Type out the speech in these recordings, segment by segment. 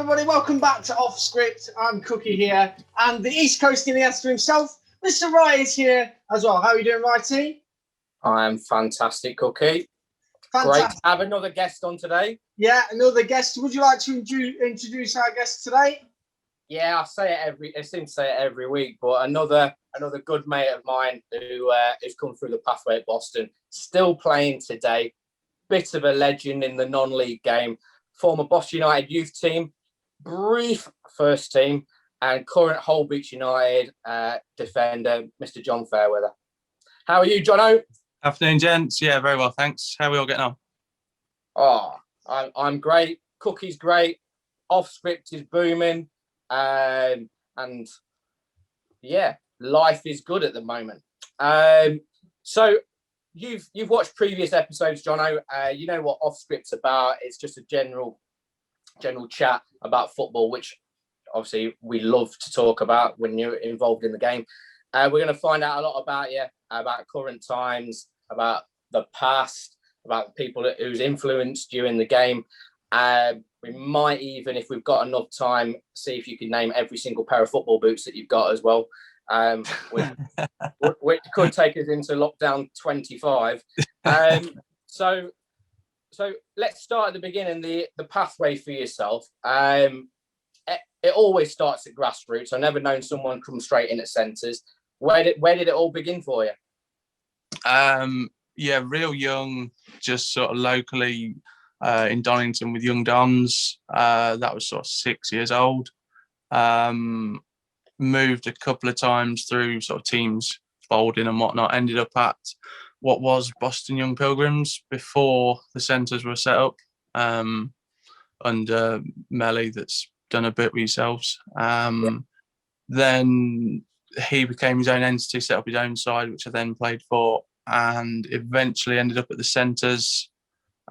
everybody, welcome back to Off Script. I'm Cookie here, and the East Coast Iniesta himself, Mr. Wright, is here as well. How are you doing, Wrighty? I'm fantastic, Cookie. Fantastic. Great to have another guest on today. Yeah, another guest. Would you like to introduce our guest today? Yeah, I seem to say it every week, but another good mate of mine who has come through the pathway at Boston, still playing today. Bit of a legend in the non-league game. Former Boston United youth team, brief first team, and current Hull Beach United defender, Mr. John Fairweather. How are you, Jonno? Afternoon, gents. Yeah, very well, thanks. How are we all getting on? Oh, I'm great. Cookie's great. Off Script is booming. And yeah, life is good at the moment. So you've watched previous episodes, Jonno. You know what Off Script's about. It's just a general chat about football, which obviously we love to talk about when you're involved in the game. We're going to find out a lot about you, about current times, about the past, about people who's influenced you in the game. We might even, if we've got enough time, see if you can name every single pair of football boots that you've got as well, which could take us into lockdown 25. So let's start at the beginning, the pathway for yourself. It always starts at grassroots. I've never known someone come straight in at centres. Where did it all begin for you? Yeah, real young, just sort of locally in Donington with Young Dons. That was sort of 6 years old. Moved a couple of times through sort of teams folding and whatnot. Ended up at what was Boston Young Pilgrims before the centres were set up, under Melly, that's done a bit with yourselves. Then he became his own entity, set up his own side, which I then played for, and eventually ended up at the centres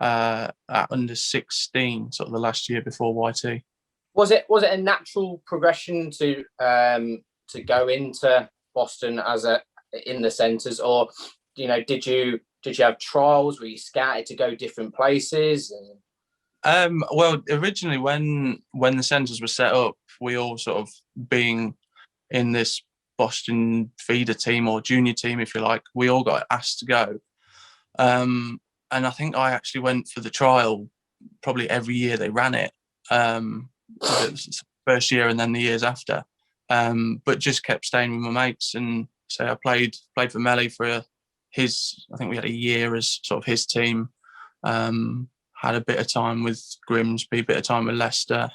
at under 16, sort of the last year before YT. Was it a natural progression to go into Boston in the centres, or did you have trials? Were you scouted to go different places? Well, originally when the centres were set up, we all sort of being in this Boston feeder team or junior team, if you like, we all got asked to go. And I think I actually went for the trial probably every year they ran it. First year and then the years after. But just kept staying with my mates, and so I played for Melly for his, I think we had a year as sort of his team. Had a bit of time with Grimsby, a bit of time with Leicester.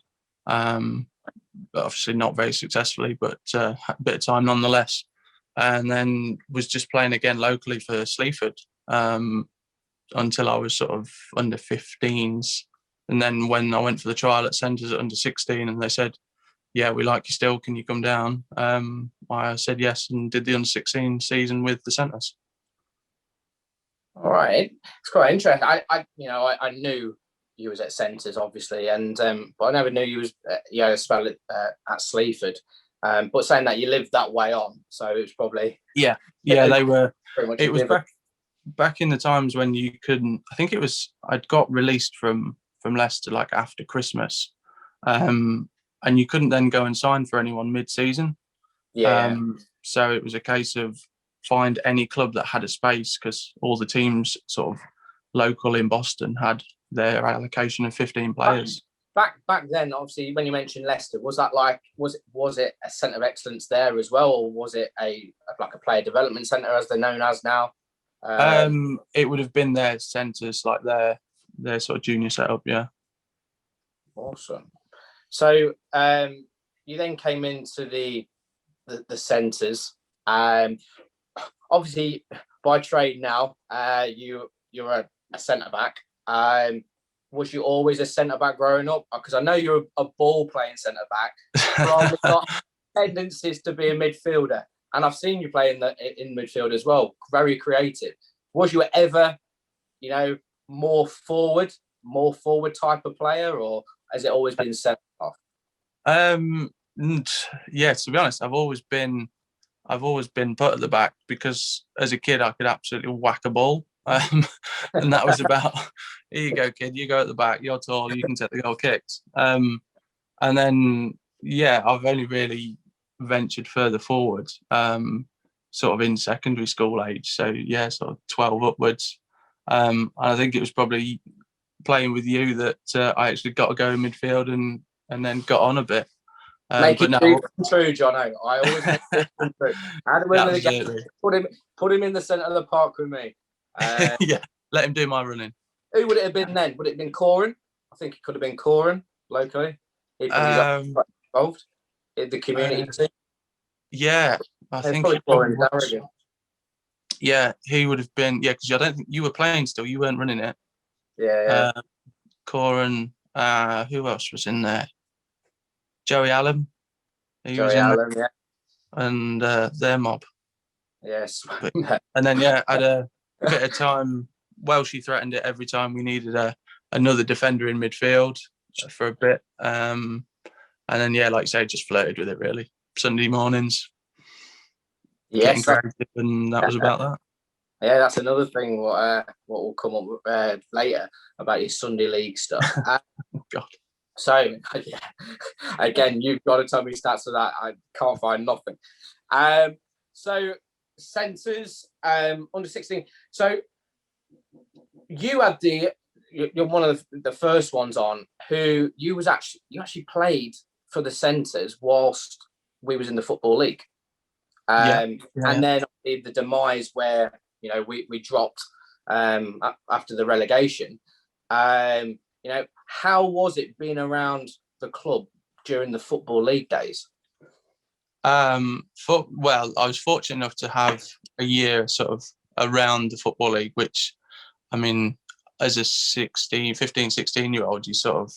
But obviously not very successfully, but a bit of time nonetheless. And then was just playing again locally for Sleaford until I was sort of under 15s. And then when I went for the trial at centres at under 16, and they said, yeah, we like you still, can you come down? I said yes, and did the under 16 season with the centres. All right, it's quite interesting. I knew you was at centres, obviously, and but I never knew you was a spell at Sleaford. But saying that, you lived that way on, so it was probably they were. Pretty much it was back in the times when you couldn't. I think it was I'd got released from Leicester like after Christmas, and you couldn't then go and sign for anyone mid-season. So it was a case of find any club that had a space, because all the teams sort of local in Boston had their allocation of 15 players. Back then, obviously, when you mentioned Leicester, was that like was it a centre of excellence there as well, or was it a player development centre as they're known as now? It would have been their centres, like their sort of junior setup. Yeah. Awesome. So you then came into the centres. Obviously, by trade now, you're a centre back. Was you always a centre back growing up? Because I know you're a ball playing centre back. Probably got tendencies to be a midfielder, and I've seen you play in midfield as well. Very creative. Was you ever, more forward type of player, or has it always been centre half? Yeah, to be honest, I've always been put at the back, because as a kid I could absolutely whack a ball, and that was about, here you go, kid, you go at the back, you're tall, you can take the goal kicks. And then, yeah, I've only really ventured further forward, sort of in secondary school age. So, yeah, sort of 12 upwards. And I think it was probably playing with you that I actually got to go in midfield and then got on a bit. Make but it no, true, Jonno. I always make it true. How do we win the game? Put him in the centre of the park with me. Yeah, let him do my running. Who would it have been then? Would it have been Corin? I think it could have been Corin locally. He probably got involved in the community team. Yeah, I think probably he probably Corin was. Yeah, he would have been. Yeah, because I don't think you were playing still. You weren't running it. Yeah. Corin. Who else was in there? Joey Allen. Joey Allen, yeah. And their mob. Yes. And then, yeah, I had a bit of time. Welshie threatened it every time we needed another defender in midfield for a bit. And then, yeah, like you say, just flirted with it, really. Sunday mornings. Yes. Getting creative, and that was about that. Yeah, that's another thing what will come up later about your Sunday league stuff. God. So, yeah, again, you've got to tell me stats for that. I can't find nothing. So, centres, under 16. So, you had you're one of the first ones on who you actually played for the centres whilst we was in the Football League. And then the demise where, you know, we dropped after the relegation. You know, how was it being around the club during the Football League days? Well, I was fortunate enough to have a year sort of around the Football League, which, I mean, as a 15, 16-year-old, you sort of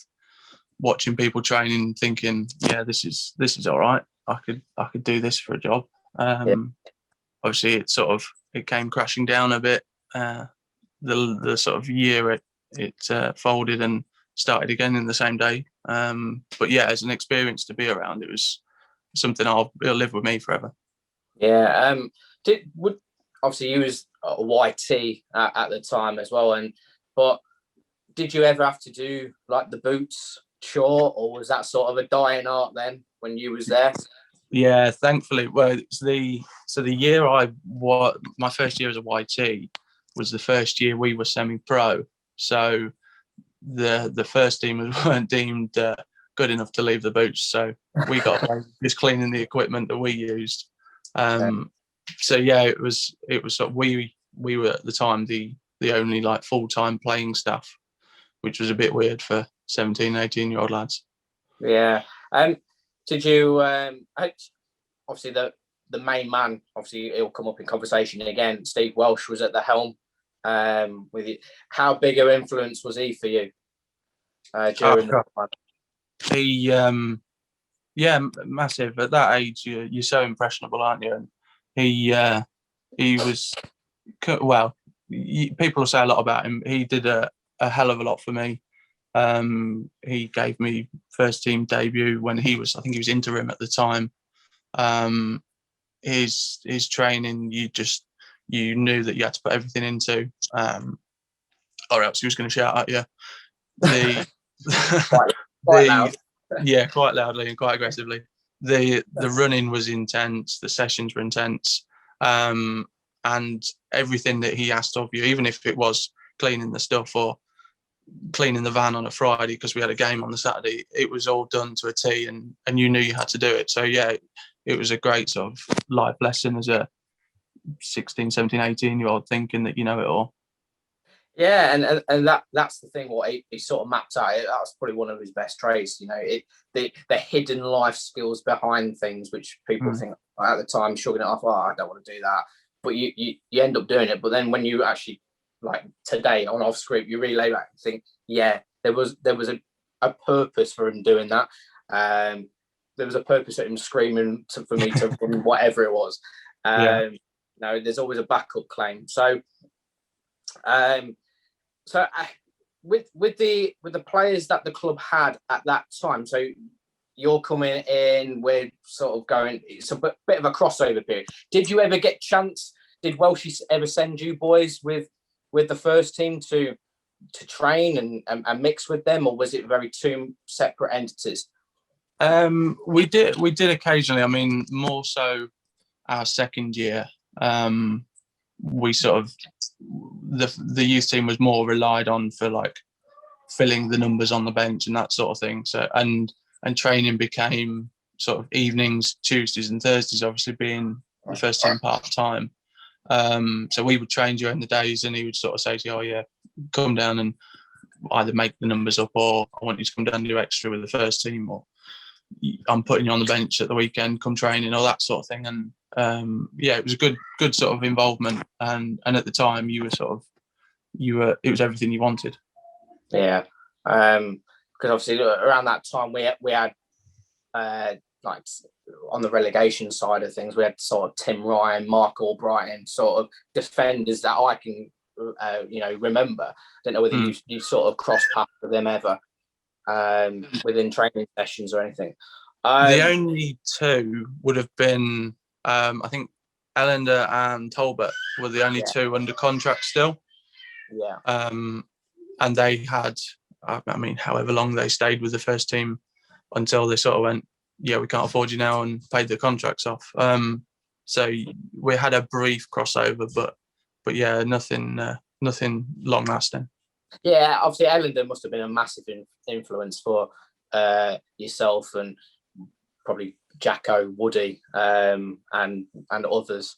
watching people training, thinking, yeah, this is all right. I could do this for a job. Obviously, it came crashing down a bit. The sort of year it folded and started again in the same day. But yeah, as an experience to be around, it was something it'll live with me forever. Yeah. Obviously you was a YT at the time as well, but did you ever have to do like the boots chore, or was that sort of a dying art then when you was there? Yeah, thankfully. Well, the year my first year as a YT was the first year we were semi-pro. So the first team weren't deemed good enough to leave the boots. So we got just cleaning the equipment that we used. So yeah, it was sort of we were at the time the only like full-time playing staff, which was a bit weird for 17, 18-year-old lads. Yeah. Did you obviously the main man, obviously it'll come up in conversation again, Steve Welsh was at the helm with you. How big an influence was he for you during the time? He yeah, massive. At that age you're so impressionable, aren't you? And he was, well, people will say a lot about him. He did a hell of a lot for me. He gave me first team debut when I think he was interim at the time. His training, you knew that you had to put everything into, or else he was going to shout at you. Quite loud. Yeah, quite loudly and quite aggressively. The running was intense. The sessions were intense, and everything that he asked of you, even if it was cleaning the stuff or cleaning the van on a Friday because we had a game on the Saturday, it was all done to a T, and you knew you had to do it. So yeah, it was a great sort of life lesson as a 16, 17, 18-year-old, thinking that you know it all. Yeah, and that's the thing. What he sort of mapped out. That was probably one of his best traits. You know, the hidden life skills behind things, which people think at the time shrugging it off. Oh, I don't want to do that, but you end up doing it. But then when you actually, like today on off script, you relay back and think, yeah, there was a purpose for him doing that. There was a purpose for him screaming for me to run whatever it was. No, there's always a backup claim. So. With the players that the club had at that time, so you're coming in with sort of going, it's a bit of a crossover period. Did you ever get chance? Did Welshie ever send you boys with the first team to train and mix with them, or was it very two separate entities? We did occasionally. I mean, more so our second year. We sort of the youth team was more relied on for like filling the numbers on the bench and that sort of thing. So and training became sort of evenings, Tuesdays and Thursdays, obviously being the first team part time. So we would train during the days, and he would sort of say to you, "Oh yeah, come down and either make the numbers up, or I want you to come down and do extra with the first team, or I'm putting you on the bench at the weekend, come training," all that sort of thing. And yeah, it was a good sort of involvement. And at the time, it was everything you wanted. Yeah, because obviously around that time we had like on the relegation side of things, we had sort of Tim Ryan, Mark Albrighton, sort of defenders that I can remember. I don't know whether you sort of crossed paths with them ever within training sessions or anything. The only two would have been I think Ellender and Talbot were the only two under contract still. Yeah. And they had, I mean, however long they stayed with the first team until they sort of went, yeah, we can't afford you now, and paid the contracts off. So we had a brief crossover, but yeah, nothing long lasting. Yeah, obviously Ellender must have been a massive influence for yourself and probably Jacko, Woody, and others.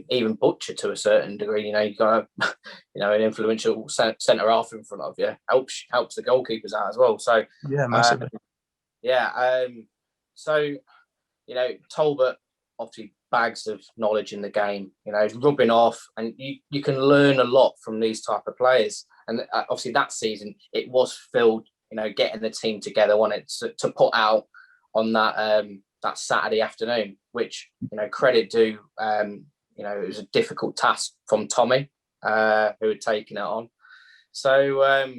Even Butcher to a certain degree. You've got an influential centre half in front of you. Helps the goalkeepers out as well. So yeah, massively. So Talbot obviously bags of knowledge in the game. He's rubbing off, and you can learn a lot from these type of players. And obviously that season it was filled. Getting the team together on it to put out on that Saturday afternoon, which credit due. It was a difficult task from Tommy, who had taken it on. So,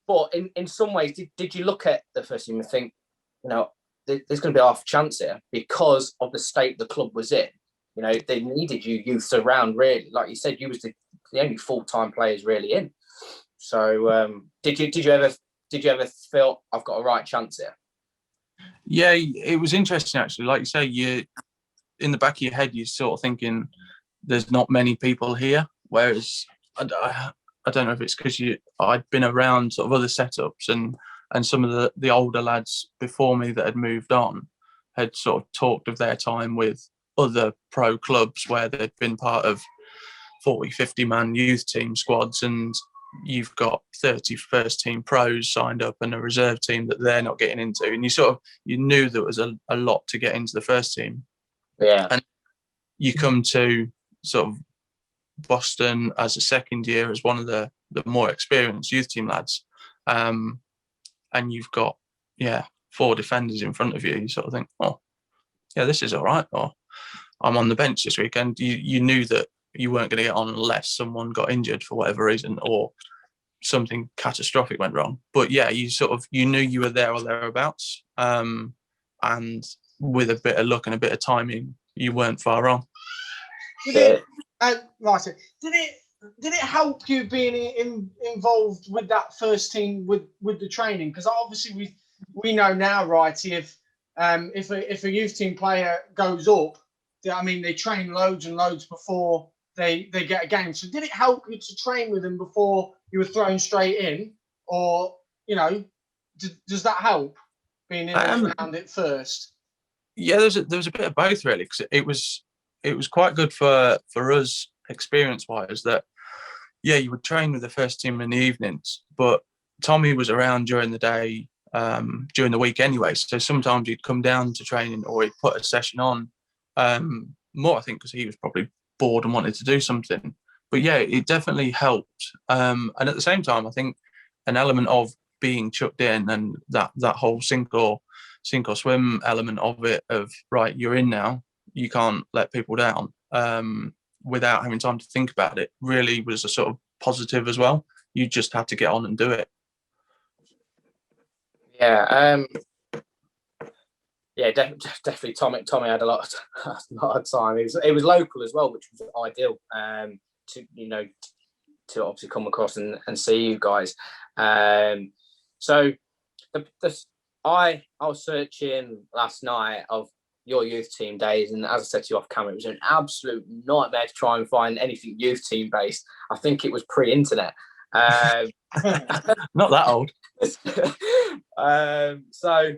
but in some ways, did you look at the first team and think, there's going to be half a chance here because of the state the club was in? They needed youths around, really. Like you said, you was the only full-time players really in. So, did you ever feel I've got a right chance here? Yeah, it was interesting actually. Like you say, you in the back of your head, you're sort of thinking there's not many people here. Whereas I don't know if it's because I'd been around sort of other setups, and some of the older lads before me that had moved on had sort of talked of their time with other pro clubs where they'd been part of 40, 50 man youth team squads, and you've got 30 first team pros signed up and a reserve team that they're not getting into, and you knew there was a lot to get into the first team. Yeah. And you come to sort of Boston as a second year as one of the more experienced youth team lads, and you've got 4 defenders in front of you. You sort of think, oh yeah, this is all right, or I'm on the bench this weekend. You knew that you weren't going to get on unless someone got injured for whatever reason or something catastrophic went wrong. But yeah, you knew you were there or thereabouts, and with a bit of luck and a bit of timing, you weren't far wrong. Martin, did it help you being involved with that first team with the training? Because obviously we know now, right? If a youth team player goes up, they train loads and loads before they get a game. So did it help you to train with them before you were thrown straight in, or does that help being in around it first? Yeah, there was a bit of both really, because it was quite good for us experience wise that you would train with the first team in the evenings, but Tommy was around during the day, during the week anyway. So sometimes he'd come down to training or he'd put a session on, more I think because he was probably bored and wanted to do something. But yeah, it definitely helped. And at the same time, I think an element of being chucked in and that whole sink or swim element of it, of right, you're in now, you can't let people down, without having time to think about it, really was a sort of positive as well. You just had to get on and do it. Yeah, definitely. Tommy had a lot of time. It was local as well, which was ideal. To obviously come across and see you guys. So the I was searching last night of your youth team days, and as I said to you off camera, it was an absolute nightmare to try and find anything youth team based. I think it was pre-internet. Not that old. So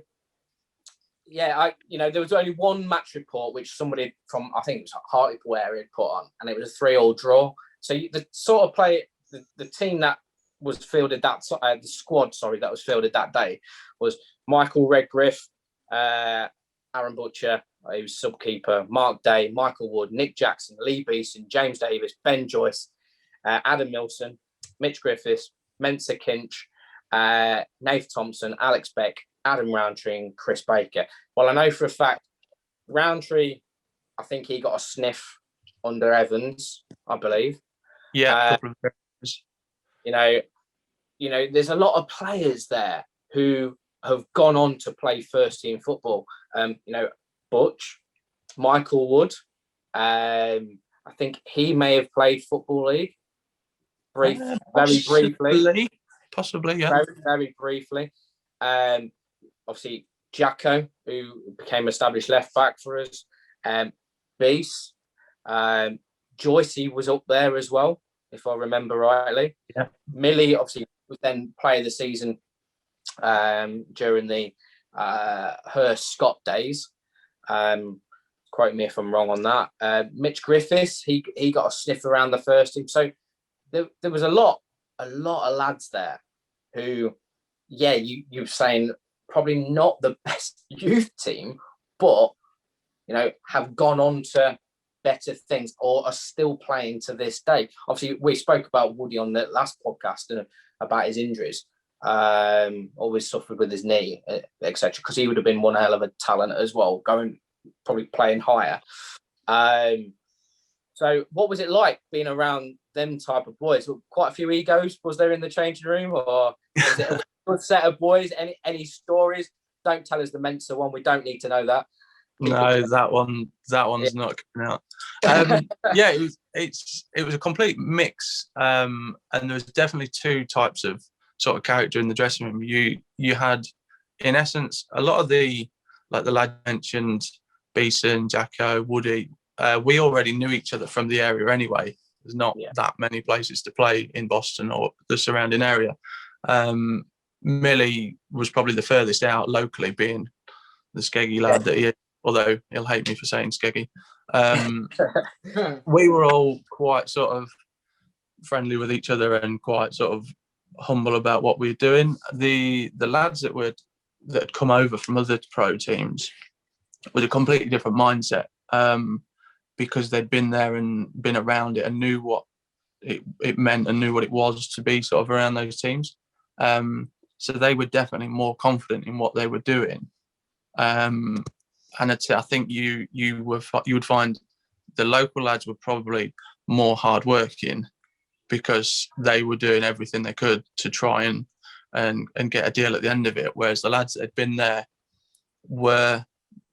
yeah, there was only one match report which somebody from, I think it was Hartlepool area had put on, and it was a 3-3 draw. So the sort of play, the team that was fielded that the squad, that was fielded that day was Michael Redgriff, Aaron Butcher, he was sub-keeper, Mark Day, Michael Wood, Nick Jackson, Lee Beeson, James Davis, Ben Joyce, Adam Milson, Mitch Griffiths, Mensa Kinch, Nath Thompson, Alex Beck, Adam Roundtree, and Chris Baker. Well, I know for a fact Roundtree, I think he got a sniff under Evans, I believe. Yeah, a couple of there's a lot of players there who have gone on to play first team football. Butch, Michael Wood, I think he may have played Football League very briefly. Possibly, yeah. Very, very briefly. Obviously, Jacko, who became established left back for us. Beast. Joycey was up there as well, if I remember rightly. Yeah. Millie, obviously, was then player of the season during the Hurst Scott days. Quote me if I'm wrong on that. Mitch Griffiths, he got a sniff around the first team. So there was a lot of lads there who, yeah, you're saying probably not the best youth team, but have gone on to better things or are still playing to this day. Obviously, we spoke about Woody on the last podcast and about his injuries. Always suffered with his knee, etc. Because he would have been one hell of a talent as well, probably playing higher. So what was it like being around them type of boys? Quite a few egos was there in the changing room, or was it a good set of boys? Any stories? Don't tell us the Mensa one. We don't need to know that. No, that one's not coming out. Yeah, it was a complete mix, and there was definitely two types of sort of character in the dressing room. You had, in essence, a lot of the lad mentioned, Beeson, Jacko, Woody. We already knew each other from the area anyway. There's not that many places to play in Boston or the surrounding area. Millie was probably the furthest out locally, being the skeggy lad that he is, although he'll hate me for saying skeggy. We were all quite sort of friendly with each other and quite sort of humble about what we were doing. The lads that had come over from other pro teams was a completely different mindset, because they'd been there and been around it and knew what it meant and knew what it was to be sort of around those teams. So they were definitely more confident in what they were doing. And I'd say, I think you would find the local lads were probably more hardworking because they were doing everything they could to try and get a deal at the end of it. Whereas the lads that had been there were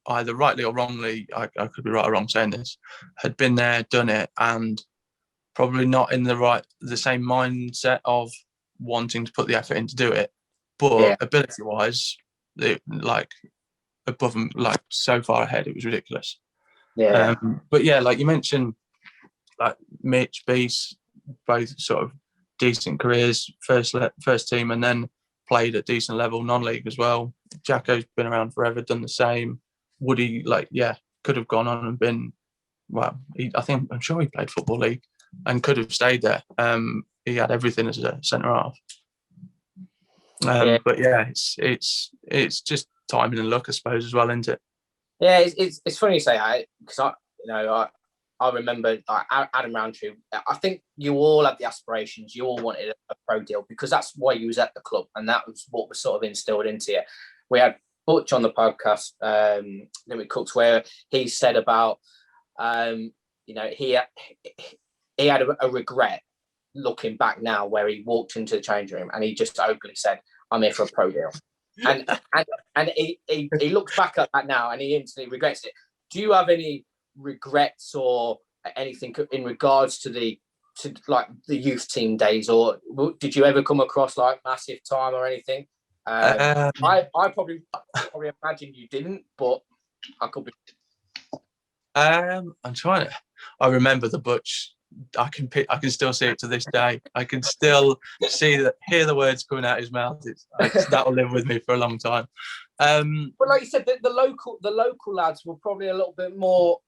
either rightly or wrongly, I could be right or wrong saying this, had been there, done it, and probably not in the same mindset of wanting to put the effort in to do it. But ability-wise, above them, so far ahead, it was ridiculous. Yeah. But yeah, like you mentioned, like Mitch, Beast, both sort of decent careers, first team, and then played at decent level, non-league as well. Jacko's been around forever, done the same. Woody, could have gone on and been, I'm sure he played Football League and could have stayed there. He had everything as a centre half. But yeah, it's just timing and luck, I suppose, as well, isn't it? Yeah, it's funny you say that, because I remember Adam Roundtree. I think you all had the aspirations. You all wanted a pro deal because that's why you was at the club, and that was what was sort of instilled into you. We had Butch on the podcast, Limit Cooks, where he said about, he had a regret looking back now, where he walked into the changing room and he just openly said, "I'm here for a pro deal." And he looks back at that now and he instantly regrets it. Do you have any regrets or anything in regards to the youth team days, or did you ever come across massive time or anything? I probably imagine you didn't, but I could be. I'm trying to. I remember the Butch. I can still see it to this day. I can still hear the words coming out his mouth. That will live with me for a long time. But like you said, the local lads were probably a little bit more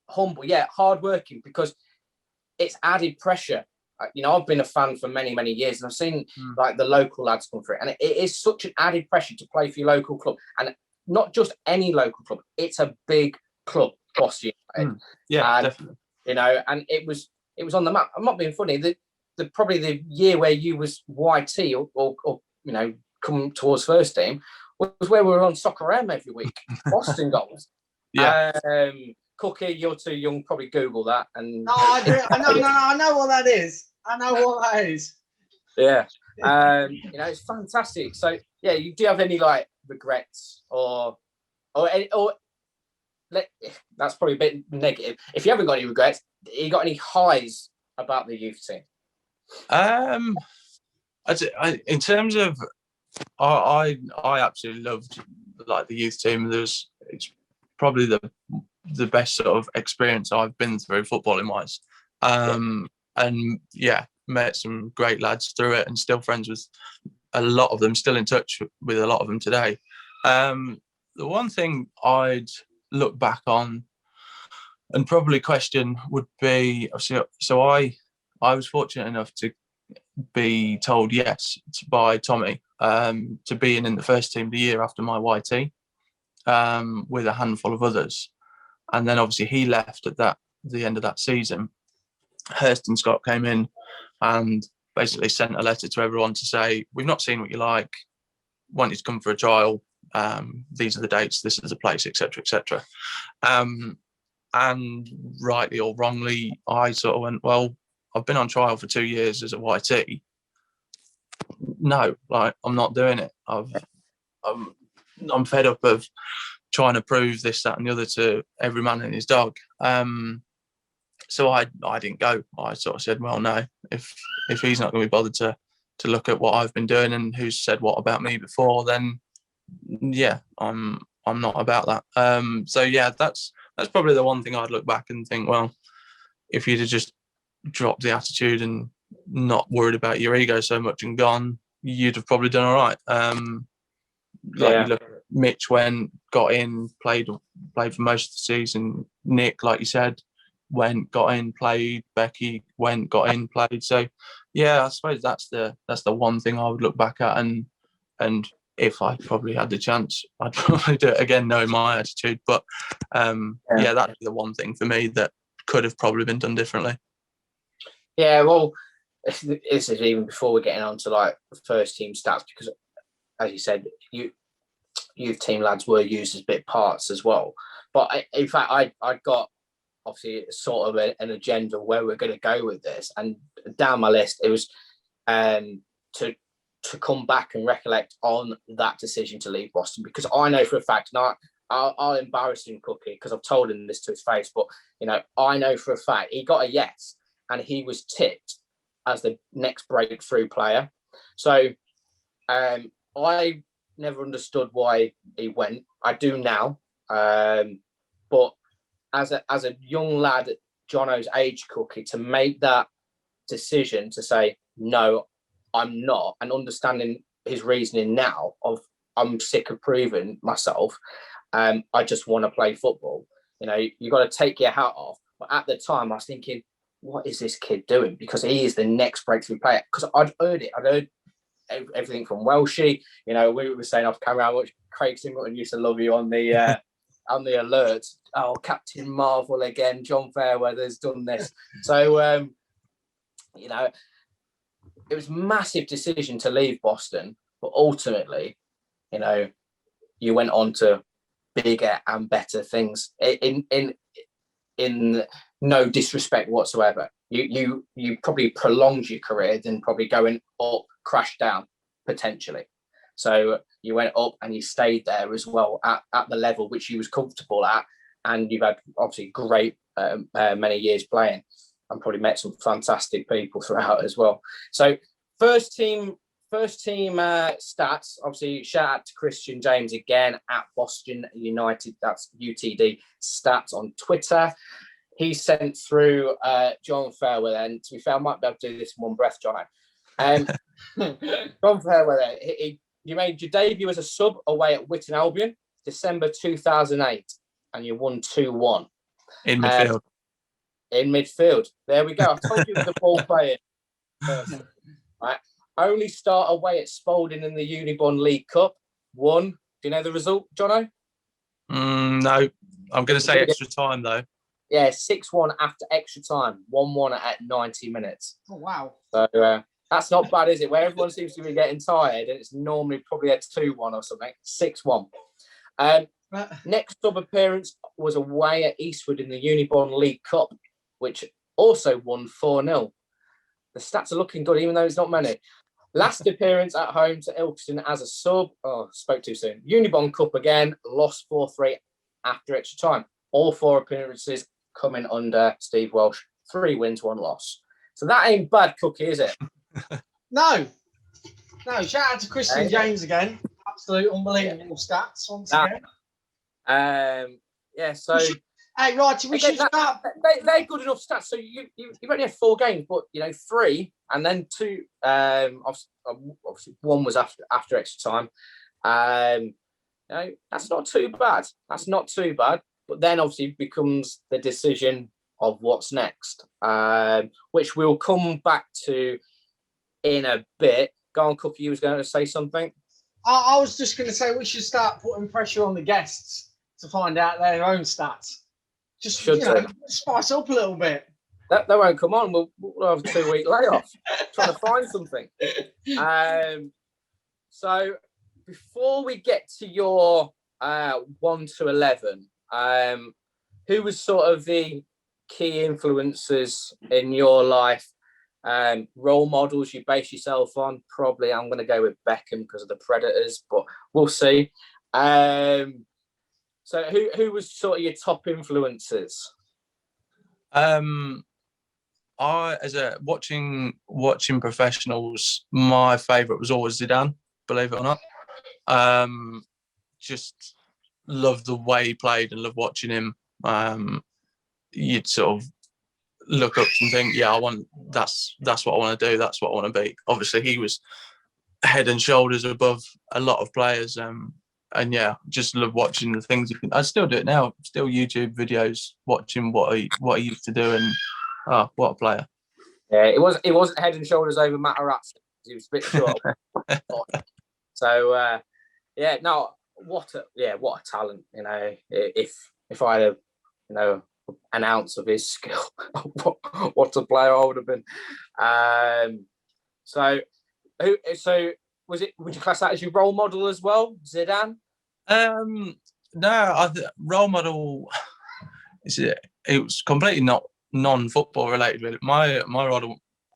humble, hardworking, because it's added pressure. I've been a fan for many, many years, and I've seen like the local lads come through, and it is such an added pressure to play for your local club, and not just any local club. It's a big club, Boston United. Definitely. And it was on the map. I'm not being funny. The probably the year where you was YT or come towards first team was where we were on Soccer AM every week. Boston goals. Cookie, you're too young. Probably Google that. And no, I do. I know what that is. I know what that is. Yeah. It's fantastic. So yeah, you do have any like regrets or that's probably a bit negative. If you haven't got any regrets, you got any highs about the youth team? In terms of, I absolutely loved like the youth team. It's probably the best sort of experience I've been through footballing wise. And met some great lads through it, and still friends with a lot of them. Still in touch with a lot of them today. The one thing I'd look back on and probably question would be, so I was fortunate enough to be told yes by Tommy to be in the first team the year after my YT with a handful of others, and then obviously he left at the end of that season. Hurst and Scott came in and basically sent a letter to everyone to say, we've not seen what you like, want you to come for a trial, these are the dates, this is the place, etc., etc. And rightly or wrongly, I sort of went, well, I've been on trial for 2 years as a YT. No, like, I'm not doing it. I'm fed up of trying to prove this, that, and the other to every man and his dog. So I didn't go. I sort of said, well, no, if he's not going to be bothered to look at what I've been doing and who's said what about me before, then yeah, I'm not about that. So yeah, that's probably the one thing I'd look back and think, well, if you'd have just dropped the attitude and not worried about your ego so much and gone, you'd have probably done all right. You look at Mitch, got in, played for most of the season. Nick, like you said, got in, played. Becky got in, played. So yeah, I suppose that's the one thing I would look back at, and if I probably had the chance, I'd probably do it again, knowing my attitude. But that'd be the one thing for me that could have probably been done differently. Yeah, well, this is even before we're getting on to like first team stats, because as you said, youth team lads were used as bit parts as well. But in fact, I got obviously sort of an agenda where we're going to go with this, and down my list it was to come back and recollect on that decision to leave Boston, because I know for a fact, and I'll embarrass him, Cookie, because I've told him this to his face, but I know for a fact he got a yes, and he was tipped as the next breakthrough player. So I never understood why he went. I do now, but as a young lad at Jonno's age, Cookie, to make that decision to say no, I'm not, and understanding his reasoning now of I'm sick of proving myself, I just want to play football. You got to take your hat off. But at the time, I was thinking, what is this kid doing? Because he is the next breakthrough player. Because I'd heard everything from Welshie. We were saying off camera how much Craig Singleton used to love you on the alerts. Oh, Captain Marvel again. John Fairweather's done this. So it was a massive decision to leave Boston, but ultimately, you went on to bigger and better things. In no disrespect whatsoever, you probably prolonged your career than probably going up, crash down potentially. So you went up and you stayed there as well at the level which you was comfortable at, and you've had obviously great many years playing, and probably met some fantastic people throughout as well. So first team first team stats. Obviously, shout out to Christian James again at Boston United. That's UTD stats on Twitter. He sent through John Fairweather, and to be fair, I might be able to do this in one breath, Jonno. John Fairweather, you made your debut as a sub away at Witton Albion, December 2008, and you won 2-1. In midfield. In midfield. There we go. I told you it was a ball playing person. Right. Only start away at Spalding in the Unibond League Cup. 1. Do you know the result, Jonno? No. I'm going to say extra time, though. Yeah, 6-1 after extra time. 1-1 at 90 minutes. Oh, wow. So that's not bad, is it? Where everyone seems to be getting tired, and it's normally probably a 2-1 or something. 6-1. Next sub appearance was away at Eastwood in the Unibond League Cup, which also won 4-0. The stats are looking good, even though it's not many. Last appearance at home to Ilkeston as a sub. Oh, spoke too soon. Unibond Cup again, lost 4-3 after extra time. All 4 appearances coming under Steve Welsh. 3 wins, 1 loss. So that ain't bad, Cookie, is it? No. Shout out to Christian James again. Absolute unbelievable stats once again. Yeah, so... Hey, right, we should start. They're good enough stats. So you've only had 4 games, but 3, and then 2. Obviously, 1 was after extra time. That's not too bad. But then obviously becomes the decision of what's next, which we'll come back to in a bit. Go on, Cookie. You was going to say something. I was just going to say we should start putting pressure on the guests to find out their own stats. Just spice up a little bit. That won't come on. We'll have a 2-week layoff trying to find something. So before we get to your 1 to 11, who was sort of the key influences in your life? Role models you base yourself on? Probably I'm going to go with Beckham because of the Predators, but we'll see. So who was sort of your top influences? Watching professionals, my favourite was always Zidane, believe it or not. Just loved the way he played and loved watching him. You'd sort of look up and think, that's what I want to do, that's what I want to be. Obviously he was head and shoulders above a lot of players. And yeah, just love watching the things. I still do it now. Still YouTube videos, watching what he used to do, and what a player! Yeah, it wasn't head and shoulders over Matarazzi. He was a bit short. So what a talent. If I had an ounce of his skill, what a player I would have been. So would you class that as your role model as well, Zidane? No, role model. It was completely not non-football related. Really, my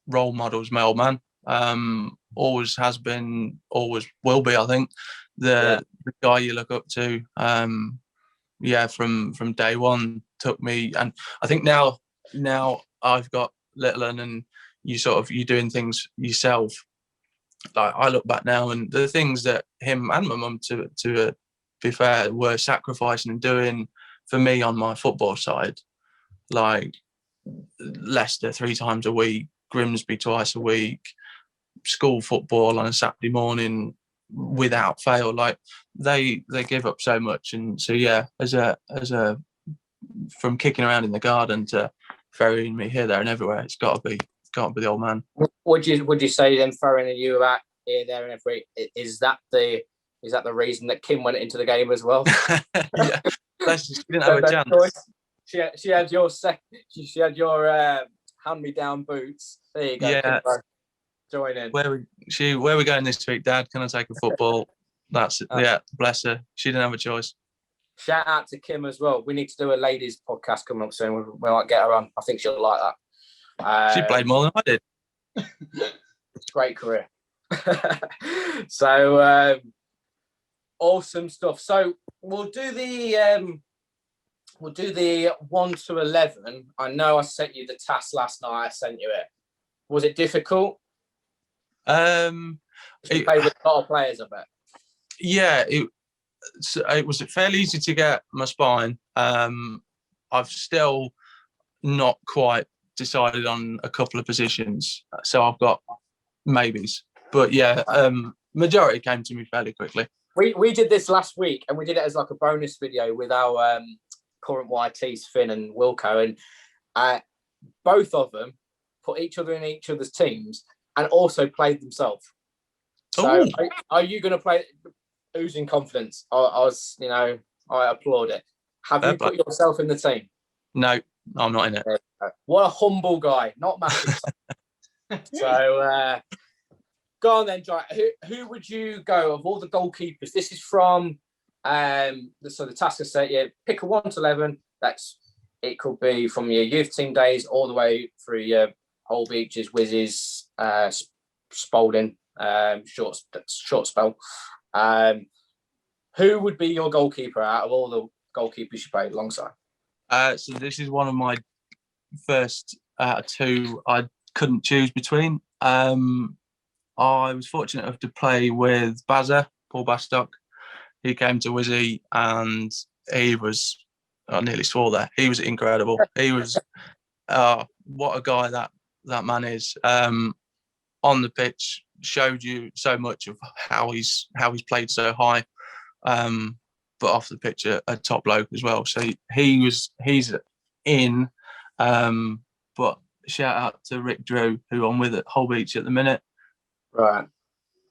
role model is my old man. Always has been, always will be. I think the guy you look up to. From day one took me, and I think now I've got little and you're doing things yourself. Like I look back now, and the things that him and my mum, to be fair, were sacrificing and doing for me on my football side, like Leicester 3 times a week, Grimsby twice a week, school football on a Saturday morning without fail. Like they give up so much, and so as a from kicking around in the garden to ferrying me here, there, and everywhere, it's got to be the old man. Would you say then ferrying you about here, there, and everywhere, is that the reason that Kim went into the game as well? Yeah, she didn't have a chance. She had your hand-me-down boots. There you go. Yeah. Kim, join in. Where we going this week, Dad? Can I take a football? That's it. Yeah, bless her. She didn't have a choice. Shout out to Kim as well. We need to do a ladies podcast coming up soon. We might get her on. I think she'll like that. She played more than I did. It's a great career. So awesome stuff. So we'll do the 1 to 11. I know I sent you the task last night. I sent you it. Was it difficult? You play with a lot of players, I bet. Yeah, it was fairly easy to get my spine. I've still not quite decided on a couple of positions, so I've got maybes. But yeah, majority came to me fairly quickly. We did this last week, and we did it as like a bonus video with our current YTs, Finn and Wilco, and both of them put each other in each other's teams and also played themselves. So are you going to play oozing confidence? I was, I applaud it. Have you put yourself in the team? No, I'm not in it. What a humble guy, not massive. So go on then, John. Who would you go of all the goalkeepers? This is from the task is set. Yeah, pick a 1 to 11. It could be from your youth team days all the way through your whole beaches, whizzes, Spalding, short spell. Who would be your goalkeeper out of all the goalkeepers you played alongside? So this is one of my first two I couldn't choose between. I was fortunate enough to play with Bazza, Paul Bastock. He came to Wizzy and he was, I nearly swore there, he was incredible. He was, what a guy that man is. On the pitch, showed you so much of how he's played so high, but off the pitch a top bloke as well. So he's in, but shout out to Rick Drew, who I'm with at Hull Beach at the minute. Right.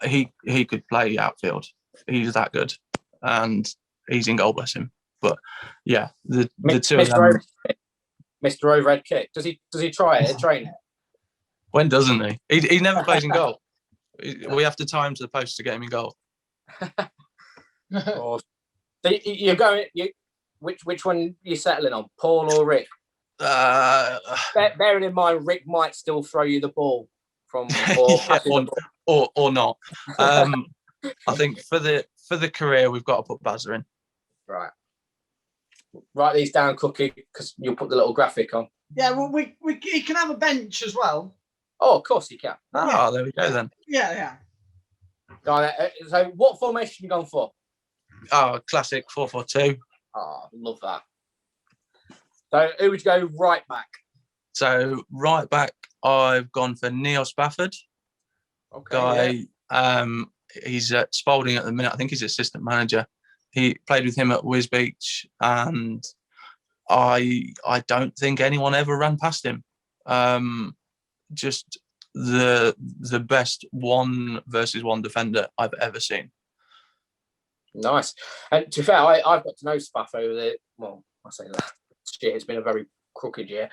He could play outfield. He's that good, and he's in goal, bless him. But yeah, the two of them. Mr. Overhead kick. Does he try it and train it? When doesn't he? He never plays in goal. We have to tie him to the post to get him in goal. So you're going. Which one you settling on, Paul or Rick? Bearing in mind, Rick might still throw you the ball from or not. I think for the career, we've got to put Bazza in. Right. Write these down, Cookie, because you'll put the little graphic on. Yeah, well, he can have a bench as well. Oh, of course he can. Oh, there we go then. Yeah. So what formation you gone for? Oh, classic 4-4-2. Oh, love that. So who would you go right back? So right back, I've gone for Neil Spafford. Okay. Guy, he's at Spalding at the minute. I think he's assistant manager. He played with him at Wiz Beach, and I don't think anyone ever ran past him. Just the best 1-versus-1 defender I've ever seen. Nice. And to be fair, I've got to know Spaff over there. Well, I say that it's been a very crooked year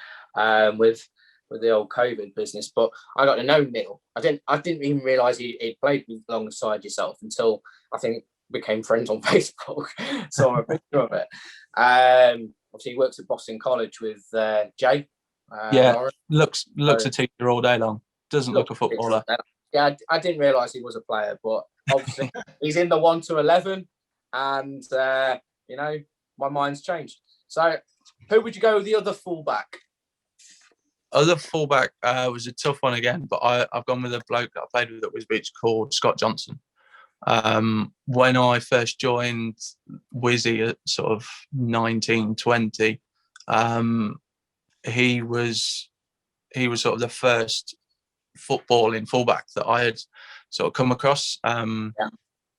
with the old COVID business, but I got to know Neil. I didn't even realise he played alongside yourself until I think became friends on Facebook. Saw a picture of it. Obviously, he works at Boston College with Jay. Lawrence. looks a teacher all day long. Doesn't look a footballer. Yeah, I didn't realise he was a player, but obviously he's in the 1 to 11, and my mind's changed. So, who would you go with the other fullback? Other fullback was a tough one again, but I've gone with a bloke that I played with at Wiz Beach called Scott Johnson. When I first joined Wizzy at sort of 19, 20, he was sort of the first footballing fullback that I had sort of come across.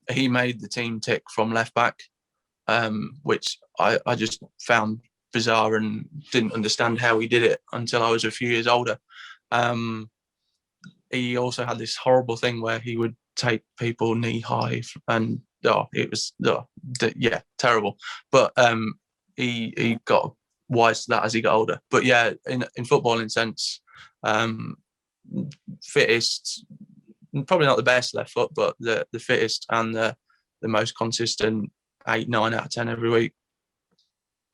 He made the team tick from left back, which I just found bizarre and didn't understand how he did it until I was a few years older. He also had this horrible thing where he would take people knee high, and it was terrible. But he got wise to that as he got older. But yeah, in footballing sense, fittest, probably not the best left foot, but the fittest and the most consistent 8, 9 out of 10 every week.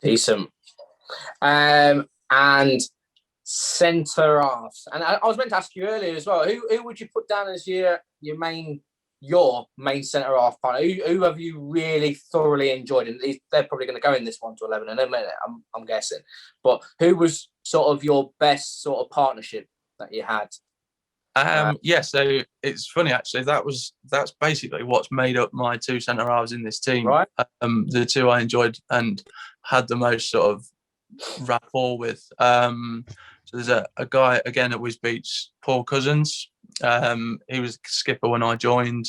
Decent. And centre halves. And I was meant to ask you earlier as well. Who would you put down as your main centre half partner? Who have you really thoroughly enjoyed? And they're probably going to go in this 1 to 11 in a minute, I'm guessing. But who was sort of your best sort of partnership that you had? Yeah, so it's funny actually. That's basically what's made up my two centre halves in this team. Right. The two I enjoyed and had the most sort of rapport with. So there's a guy again at Wisbeach, Paul Cousins. He was skipper when I joined,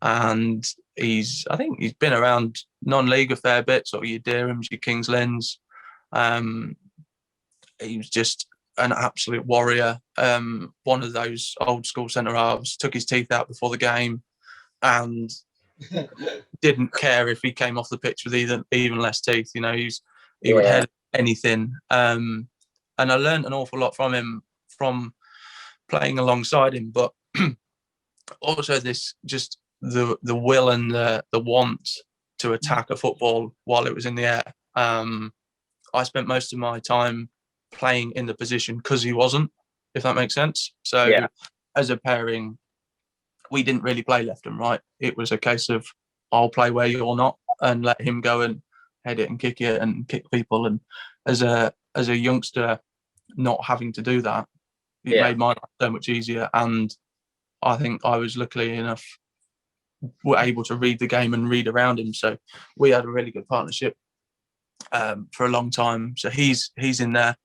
and I think he's been around non-league a fair bit, sort of your Derhams, your Kings Lynn's. He was just an absolute warrior. One of those old school centre halves, took his teeth out before the game and didn't care if he came off the pitch with even less teeth. You know, he would head anything. And I learned an awful lot from him from playing alongside him, but also this just the will and the want to attack a football while it was in the air. I spent most of my time playing in the position because he wasn't, if that makes sense. So as a pairing, we didn't really play left and right. It was a case of I'll play where you're not and let him go and head it and kick it and kick people. And as a youngster, not having to do that, it made my life so much easier. And I think I was luckily enough were able to read the game and read around him. So we had a really good partnership for a long time. So he's in there.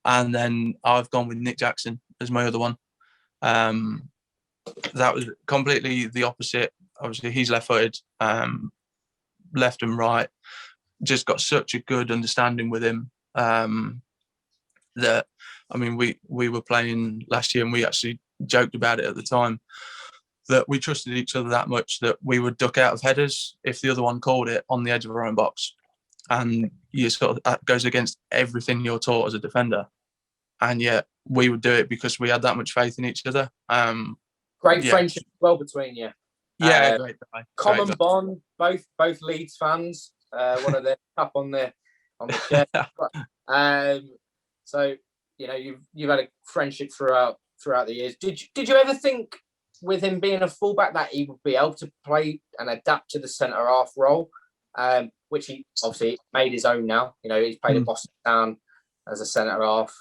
And then I've gone with Nick Jackson as my other one. That was completely the opposite. Obviously, he's left-footed, left and right. Just got such a good understanding with him that, I mean, we were playing last year and we actually joked about it at the time that we trusted each other that much that we would duck out of headers if the other one called it on the edge of our own box. And you sort of, that goes against everything you're taught as a defender. And yet we would do it because we had that much faith in each other. Great friendship as well between you. Yeah, great guy. Common bond, both Leeds fans. One of them up on the chair. So you know you've had a friendship throughout the years. Did you ever think with him being a fullback that he would be able to play and adapt to the centre half role, which he obviously made his own now? You know, he's played at Boston Town as a centre half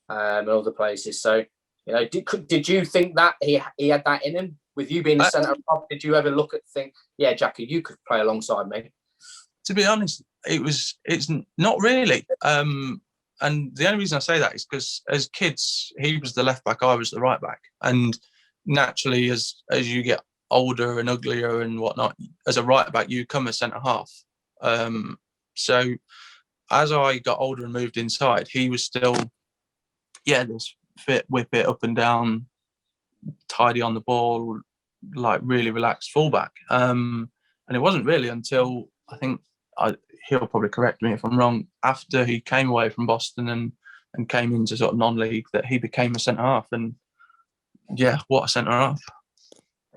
and other places. So you know, did you think that he had that in him? With you being the centre half, did you ever think, yeah, Jackie, you could play alongside me? To be honest, it's not really. And the only reason I say that is because as kids, he was the left back, I was the right back. And naturally, as you get older and uglier and whatnot, as a right back, you become a centre half. So as I got older and moved inside, he was still, this fit, whip it up and down, tidy on the ball, like really relaxed fullback. And it wasn't really until I think he'll probably correct me if I'm wrong, after he came away from Boston and came into sort of non-league, that he became a centre half. And yeah, what a centre half.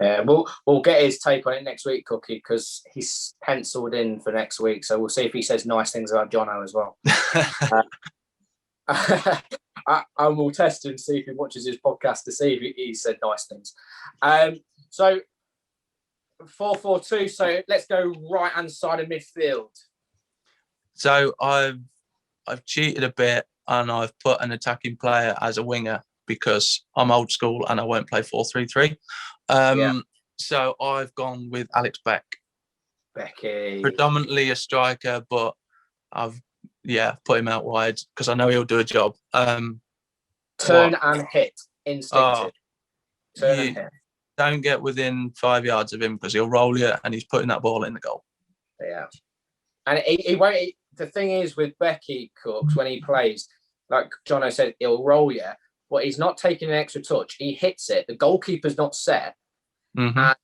Yeah, we'll get his take on it next week, Cookie, because he's penciled in for next week. So we'll see if he says nice things about Jonno as well. I will test him, see if he watches his podcast to see if he said nice things. So 4-4-2. So let's go right hand side of midfield. So I've cheated a bit and I've put an attacking player as a winger because I'm old school and I won't play 4-3-3. So I've gone with Alex Becky. Predominantly a striker, but I've put him out wide because I know he'll do a job. Turn and hit. Instinctive. Turn and hit. Don't get within 5 yards of him because he'll roll you and he's putting that ball in the goal. Yeah. And he won't. The thing is with Becky Cooks, when he plays, like Jonno said, he'll roll you, but he's not taking an extra touch. He hits it. The goalkeeper's not set. Mm-hmm. And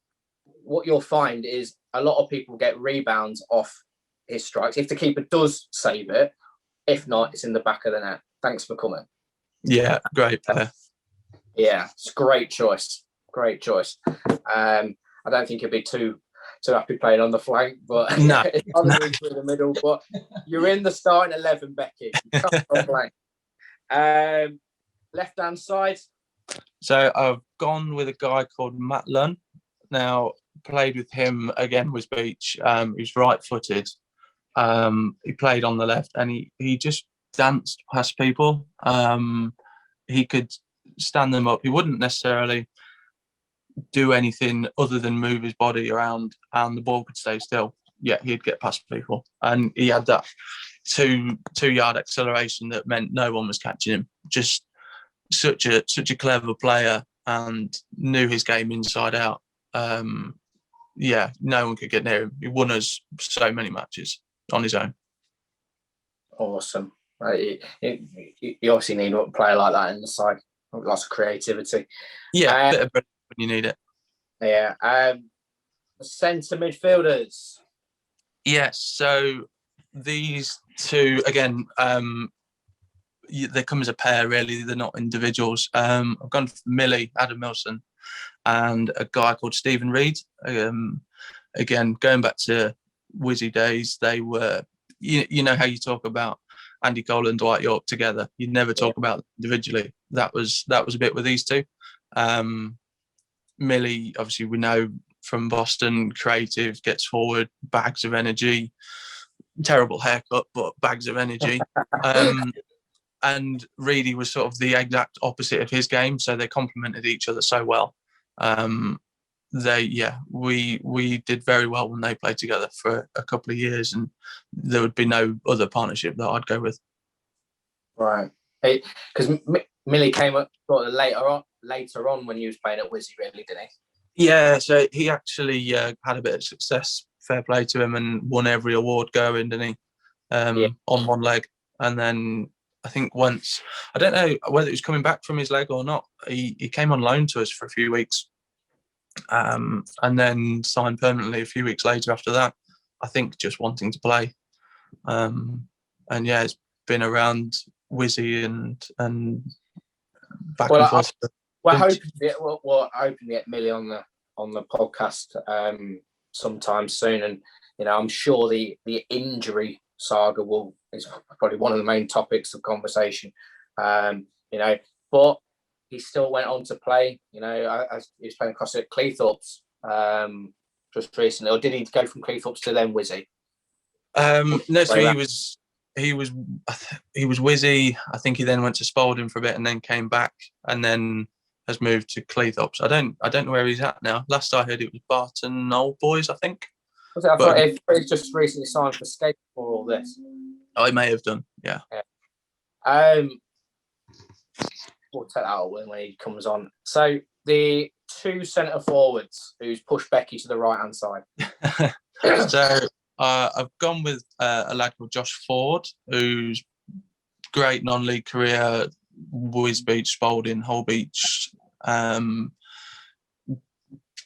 what you'll find is a lot of people get rebounds off his strikes. If the keeper does save it, if not, it's in the back of the net. Thanks for coming. Yeah, great player. Yeah, it's a great choice. Great choice. I don't think he'll be too happy playing on the flank, but no. It's other through the middle. But you're in the starting 11, Becky. You can't complain. Left hand side. So I've gone with a guy called Matt Lunn. Now played with him again with Beach. He's right-footed. He played on the left, and he just danced past people. He could stand them up. He wouldn't necessarily do anything other than move his body around and the ball could stay still, yeah, he'd get past people. And he had that 2-yard acceleration that meant no one was catching him. Just such a clever player and knew his game inside out. Yeah, no one could get near him. He won us so many matches on his own. Awesome. You obviously need a player like that in the side. Lots of creativity. Yeah, a bit of when you need it. Yeah. Centre midfielders. Yes, so these two, again, they come as a pair, really. They're not individuals. I've gone for Adam Milson, and a guy called Stephen Reed. Again, going back to Wizzy days, they were, you know how you talk about Andy Cole and Dwight York together. You never talk about them individually. That was a bit with these two. Millie, obviously, we know from Boston, creative, gets forward, bags of energy, terrible haircut, but bags of energy. And Reedy was sort of the exact opposite of his game, so they complemented each other so well. We did very well when they played together for a couple of years, and there would be no other partnership that I'd go with. Right, because Millie came up sort of later on when he was playing at Wizzy, really, didn't he? Yeah, so he actually had a bit of success. Fair play to him, and won every award going, didn't he? On one leg, and then I think once, I don't know whether he was coming back from his leg or not, he came on loan to us for a few weeks, and then signed permanently a few weeks later after that, I think just wanting to play. And yeah, it's been around Wizzy and back and forth. We're hoping to get Millie on the podcast sometime soon, and I'm sure the injury saga is probably one of the main topics of conversation. But he still went on to play. As he was playing across at Cleethorpes just recently, or did he go from Cleethorpes to then Wizzy? No, so he was Wizzy. I think he then went to Spalding for a bit and then came back and then has moved to Cleethorpes. I don't know where he's at now. Last I heard, it was Barton Old Boys, I think. I thought he's just recently signed for Skate for all this. I may have done, yeah. We'll take that out when he comes on. So the two centre forwards who's pushed Becky to the right hand side. So I've gone with a lad called Josh Ford, who's great non-league career, Wisbech, Spalding, Holbeach,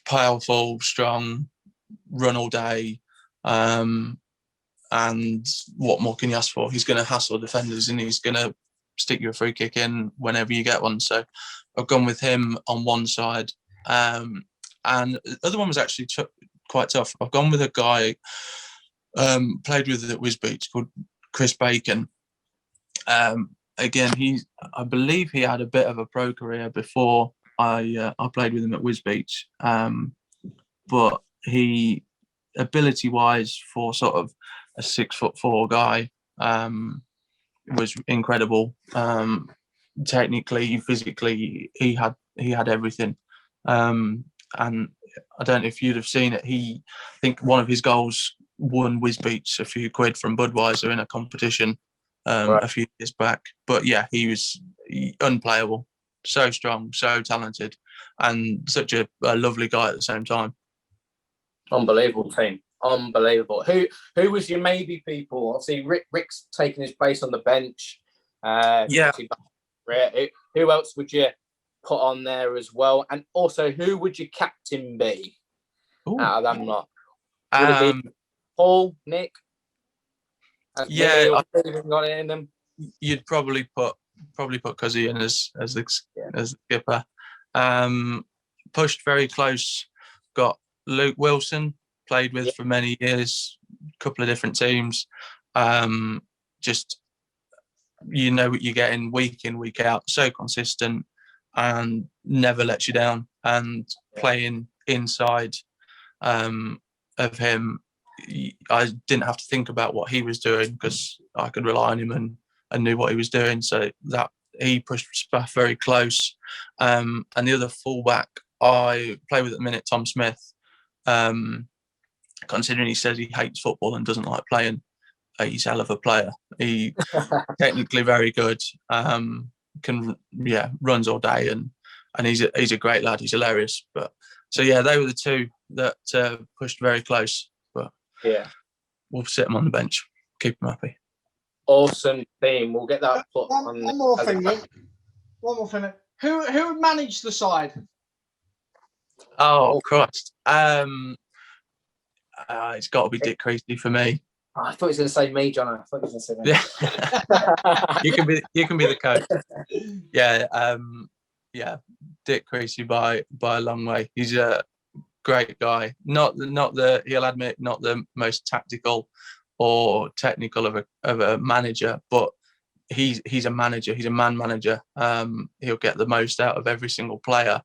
powerful, strong, run all day, and what more can you ask for? He's going to hassle defenders and he's going to stick you a free kick in whenever you get one. So I've gone with him on one side, and the other one was actually quite tough. I've gone with a guy played with at Wisbech called Chris Bacon. Again, I believe he had a bit of a pro career before I played with him at Wisbech, but he, ability-wise, for sort of a 6'4" guy, was incredible. Technically, physically, he had everything. And I don't know if you'd have seen it. I think one of his goals won Wisbech a few quid from Budweiser in a competition a few years back. But yeah, he was unplayable. So strong, so talented, and such a lovely guy at the same time. Unbelievable team. Unbelievable. Who was your maybe people? Obviously, Rick's taking his place on the bench. Yeah. Who else would you put on there as well? And also, who would your captain be? Ooh. Out of them lot? Would it be Paul, Nick? Yeah. Got it in them? You'd probably put Cuzzy in as the skipper. Pushed very close. Got Luke Wilson, played with for many years, a couple of different teams. Just, you know what you're getting week in, week out, so consistent and never lets you down. And playing inside of him, I didn't have to think about what he was doing because I could rely on him and knew what he was doing. So that he pushed Spaff very close. And the other fullback I play with at the minute, Tom Smith. Considering he says he hates football and doesn't like playing, he's a hell of a player. He technically very good. Runs all day and he's a great lad. He's hilarious. But so yeah, they were the two that pushed very close. But yeah, we'll sit them on the bench, keep them happy. Awesome team. We'll get that put on. One more thing, Luke. One more thing. Who managed the side? Oh Christ! It's got to be Dick Creasy for me. Oh, I thought he was going to say me, Jonno. I thought he was going to say me. You can be the coach. Yeah, Dick Creasy by a long way. He's a great guy. Not the he'll admit not the most tactical or technical of a manager, but he's a manager. He's a man manager. He'll get the most out of every single player,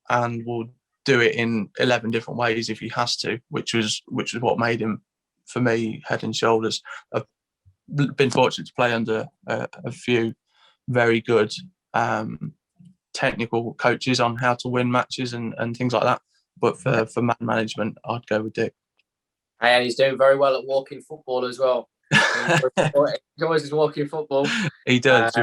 and will do it in 11 different ways if he has to, which was what made him, for me, head and shoulders. I've been fortunate to play under a few very good technical coaches on how to win matches and things like that. But for man management, I'd go with Dick. And he's doing very well at walking football as well. He always is walking football. He does.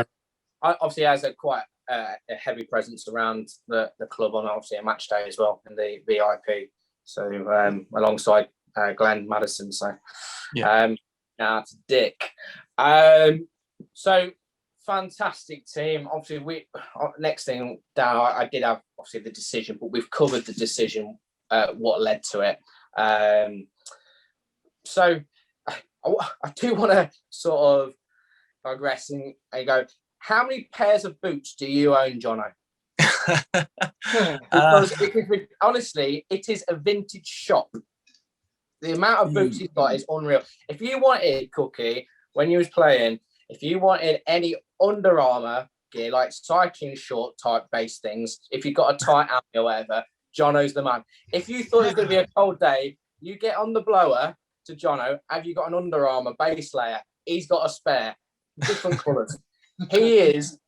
Obviously, he has quite a heavy presence around the club on obviously a match day as well in the VIP. So alongside Glenn Madison. So yeah. Now to Dick. So fantastic team. Obviously, next thing down, I did have obviously the decision, but we've covered the decision, what led to it. So I do want to sort of digress and go. How many pairs of boots do you own, Jonno? Because honestly, it is a vintage shop. The amount of boots he's got is unreal. If you wanted, Cookie, when you was playing, if you wanted any Under Armour gear, like cycling short type base things, if you got a tight army or whatever, Jonno's the man. If you thought it was going to be a cold day, you get on the blower to Jonno. Have you got an Under Armour base layer? He's got a spare, different colours. He is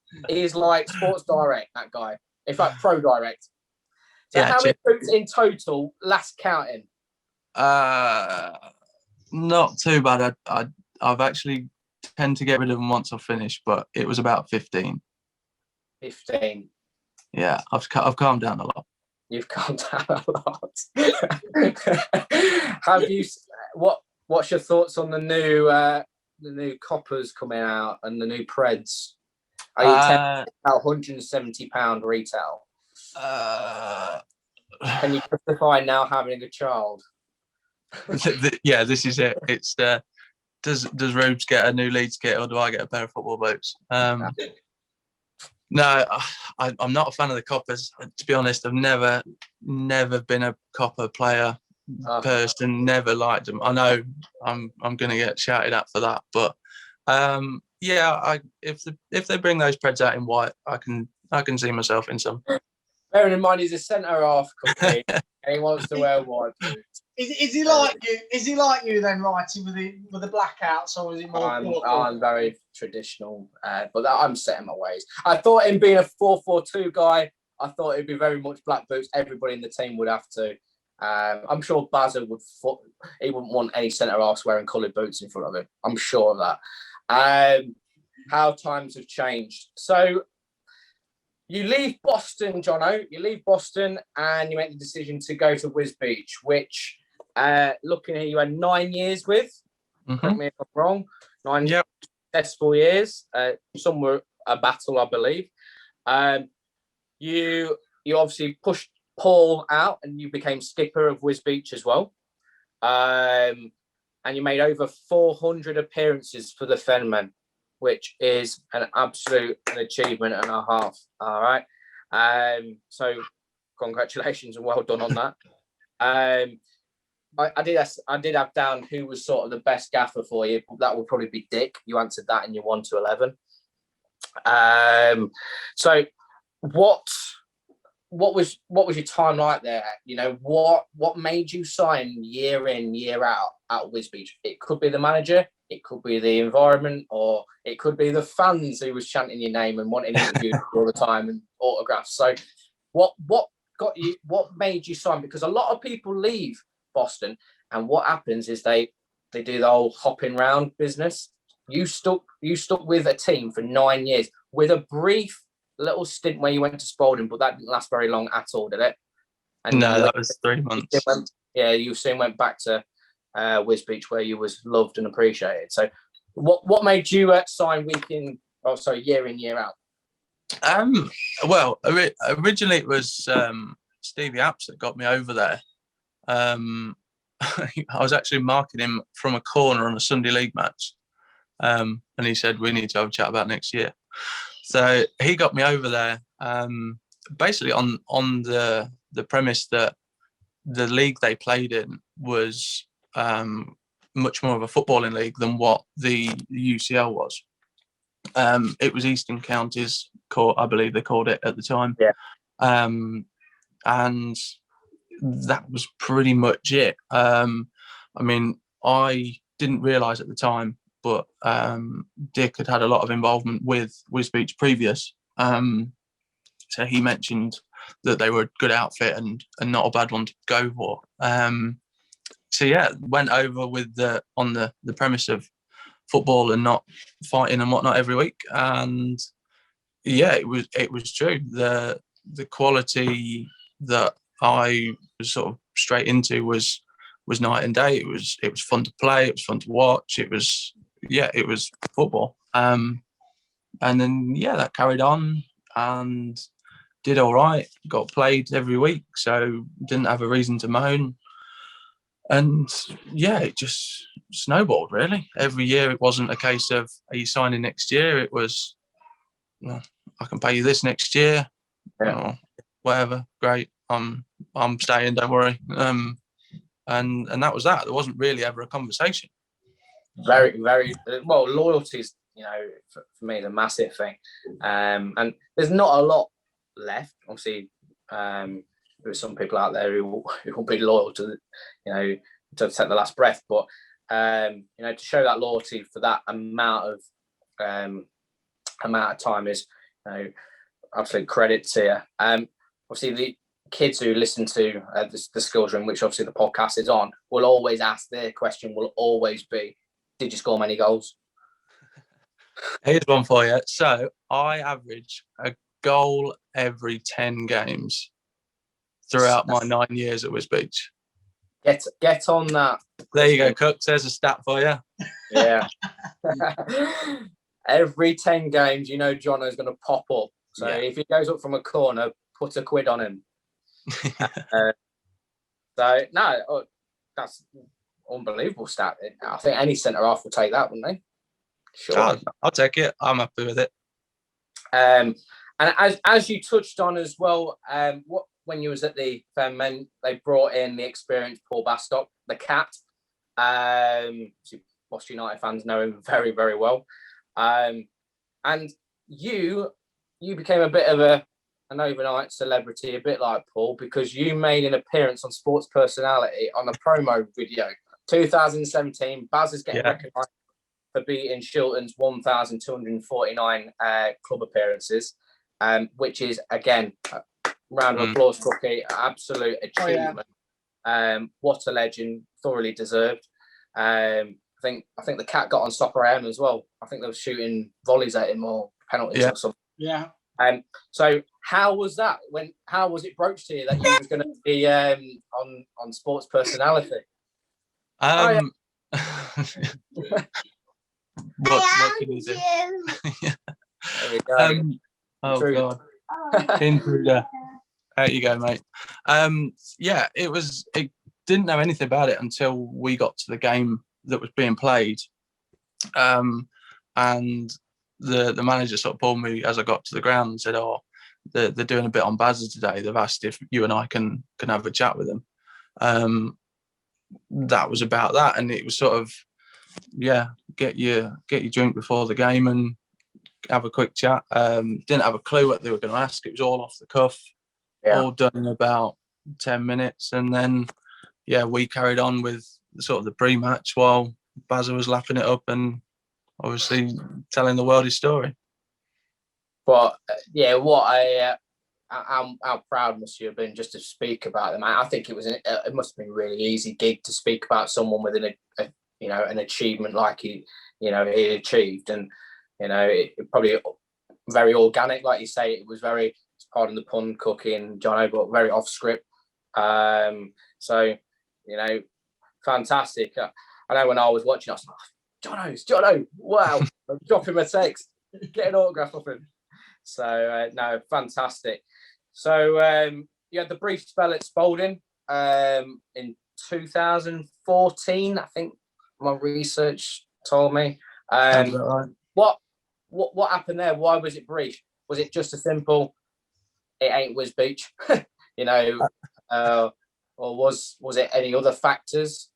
like Sports Direct, that guy. In fact, Pro Direct. So yeah, how many boots in total, last counting? Not too bad. I've actually tend to get rid of them once I finish, but it was about 15. 15. Yeah, I've calmed down a lot. You've calmed down a lot. Have you? What's your thoughts on the new coppers coming out and the new Preds? Are you telling about £170 retail? Can you justify now having a child? Yeah, this is it. It's does Rubes get a new Leeds kit or do I get a pair of football boots? No, I'm not a fan of the coppers. To be honest, I've never been a copper player person. Never liked them. I know I'm going to get shouted at for that, but yeah, if they bring those Preds out in white, I can see myself in some. Bearing in mind he's a centre half, Cookie, and he wants to wear white boots. Is he like you? Is he like you then, Wrighty, with the blackouts, or is he more? I'm very traditional, but I'm set in my ways. I thought him being a 4-4-2 guy, I thought it'd be very much black boots. Everybody in the team would have to. I'm sure Bazza he wouldn't want any centre halves wearing coloured boots in front of him. I'm sure of that. How times have changed. So you leave Boston, Jonno. You leave Boston and you make the decision to go to Wisbech, which, looking at you, had 9 years with. Correct me if I'm wrong. 9 successful years. Some were a battle, I believe. You obviously pushed Paul out and you became skipper of Wisbech as well. And you made over 400 appearances for the Fenmen, which is an absolute achievement and a half. All right. So congratulations and well done on that. I did have down who was sort of the best gaffer for you. That would probably be Dick. You answered that in your 1 to 11. So what was your time like there? You know, what made you sign year in, year out at Wisbech? It could be the manager, it could be the environment, or it could be the fans who was chanting your name and wanting interviews all the time and autographs. So what got you? What made you sign? Because a lot of people leave Boston, and what happens is they do the whole hopping round business. You stuck with a team for 9 years, with a brief little stint where you went to Spalding, but that didn't last very long at all, did it? And no, that was 3 months. You soon went back to Wisbech, where you was loved and appreciated. So, what made you sign year in, year out? Well, originally it was Stevie Apps that got me over there. I was actually marking him from a corner on a Sunday league match, and he said we need to have a chat about next year. So he got me over there, basically on the premise that the league they played in was much more of a footballing league than what the UCL was. It was Eastern Counties Court, I believe they called it at the time. Yeah. And that was pretty much it. I mean, I didn't realise at the time, but Dick had a lot of involvement with Wisbech previous. So he mentioned that they were a good outfit and not a bad one to go for. So yeah, went over with on the premise of football and not fighting and whatnot every week. And yeah, it was true. The quality that I was sort of straight into was night and day. It was fun to play. It was fun to watch. It was football. And then that carried on and did all right. Got played every week, so didn't have a reason to moan. And it just snowballed really. Every year it wasn't a case of, are you signing next year? It was, well, I can pay you this next year. Yeah. Whatever, great. I'm staying, don't worry. And that was that. There wasn't really ever a conversation. Very, very well. Loyalty is, for me, the massive thing. And there's not a lot left. Obviously, there's some people out there who will be loyal to, to take the last breath. But to show that loyalty for that amount of time is, absolute credit to you. Obviously, the kids who listen to the Skills Room, which obviously the podcast is on, will always ask, their question will always be, did you score many goals? Here's one for you. So I average a goal every 10 games throughout my 9 years at Wisbech. Get on that. There you go, Cooks. There's a stat for you. Yeah. Every 10 games, Jonno's going to pop up. So if he goes up from a corner, put a quid on him. That's unbelievable stat. I think any centre half will take that, wouldn't they? Sure. I'll take it. I'm happy with it. And as you touched on as well, when you was at the Fairmen, they brought in the experienced Paul Bastock, the Cat. Boston United fans know him very, very well. And you became a bit of an overnight celebrity, a bit like Paul, because you made an appearance on Sports Personality on a promo video. 2017, Baz is getting recognised for beating Shilton's 1,249 club appearances, which is, again, a round of applause, Cookie, absolute achievement. What a legend, thoroughly deserved. I think the Cat got on Soccer AM as well. I think they were shooting volleys at him or penalties or something. Yeah. So how was that? How was it broached to you that you was going to be on Sports Personality? What can you do? There we go. Oh God. Intruder. Out you go, mate. It didn't know anything about it until we got to the game that was being played. And the manager sort of pulled me as I got to the ground and said, they're doing a bit on Bazza today. They've asked if you and I can have a chat with them. That was about that. And it was sort of, get your drink before the game and have a quick chat. Didn't have a clue what they were going to ask. It was all off the cuff, all done in about 10 minutes. And then, we carried on with sort of the pre-match while Bazza was lapping it up and obviously telling the world his story. But what how proud must you have been just to speak about them? I think it must have been a really easy gig to speak about someone with an achievement like he achieved, and it probably very organic, like you say. It was very, pardon the pun, cooking, Jonno, but very off script. So fantastic. I know when I was watching, I was like, Jonno, wow, I'm dropping my text, get an autograph off him. So no, fantastic. So you had the brief spell at Spalding in 2014, I think my research told me. Right. What happened there? Why was it brief? Was it just a simple, it ain't Wiz Beach, or was it any other factors?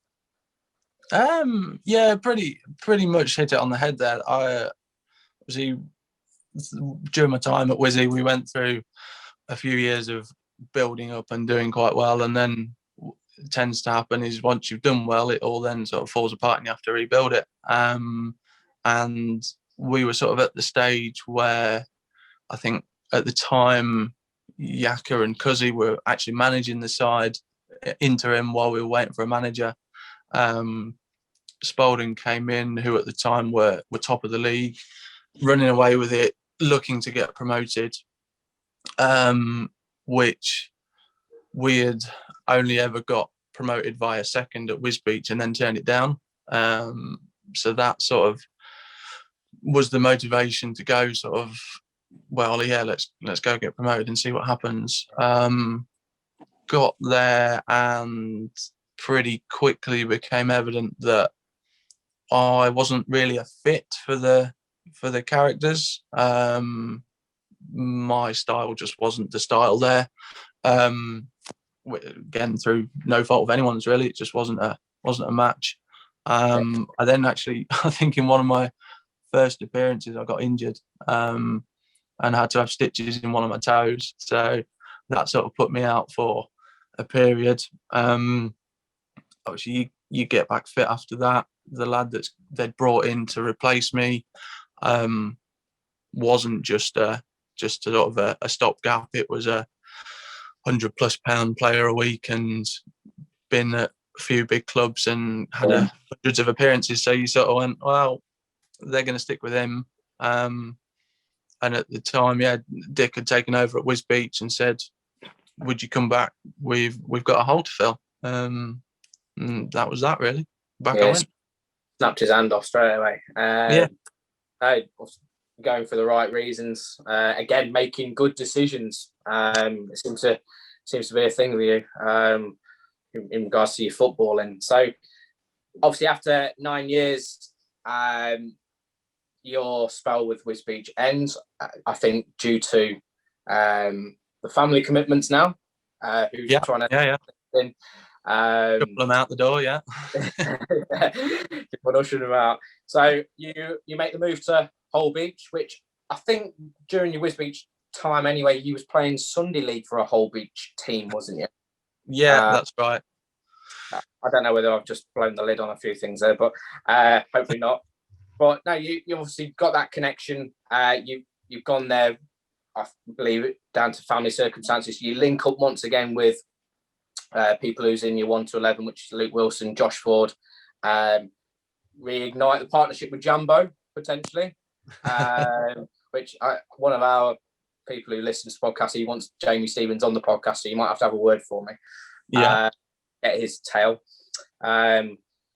Yeah, pretty much hit it on the head there. I obviously, during my time at Wizzy, we went through a few years of building up and doing quite well, and then it tends to happen is once you've done well, it all then sort of falls apart and you have to rebuild it. And we were sort of at the stage where I think at the time Yaka and Cuzzy were actually managing the side interim while we were waiting for a manager. Spalding came in, who at the time were top of the league, running away with it, looking to get promoted, which we had only ever got promoted via second at Wisbeach and then turned it down. So that sort of was the motivation to go sort of, well, yeah, let's go get promoted and see what happens. Got there and pretty quickly became evident that I wasn't really a fit for the characters. My style just wasn't the style there. Again, through no fault of anyone's really, it just wasn't a match. I then actually, I think in one of my first appearances, I got injured and had to have stitches in one of my toes. So that sort of put me out for a period. Obviously, you get back fit after that. The lad that they'd brought in to replace me wasn't just a sort of a stopgap. It was a £100+ player a week and been at a few big clubs and had hundreds of appearances. So you sort of went, well, they're going to stick with him. And at the time, yeah, Dick had taken over at Wisbeach and said, "Would you come back? We've got a hole to fill." And that was that really. Back I went. Snapped his hand off straight away. Yeah. Going for the right reasons. Again, making good decisions. It seems to be a thing with you in regards to your footballing. So, obviously, after 9 years, your spell with Wisbeach ends. I think due to the family commitments now. Who's trying to in. Couple them out the door, yeah. Keep on ushering them out. So you make the move to Holbeach, which I think during your Wisbeach time anyway, you was playing Sunday League for a Holbeach team, wasn't you? Yeah, that's right. I don't know whether I've just blown the lid on a few things there, but hopefully not. But no, you obviously got that connection. You've gone there, I believe, down to family circumstances. You link up once again with people who's in your 1 to 11, which is Luke Wilson, Josh Ford. Reignite the partnership with Jumbo potentially, which one of our people who listens to the podcast, he wants Jamie Stevens on the podcast, so you might have to have a word for me. Yeah, get his tale.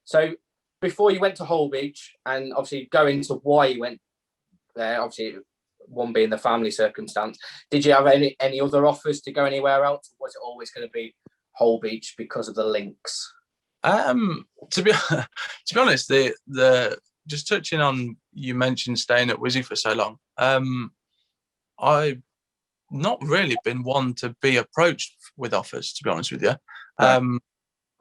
So before you went to Holbeach, and obviously go into why you went there, obviously one being the family circumstance, did you have any other offers to go anywhere else? Or was it always going to be Holbeach because of the links? To be honest, the just touching on, you mentioned staying at Wizzy for so long. I've not really been one to be approached with offers, to be honest with you.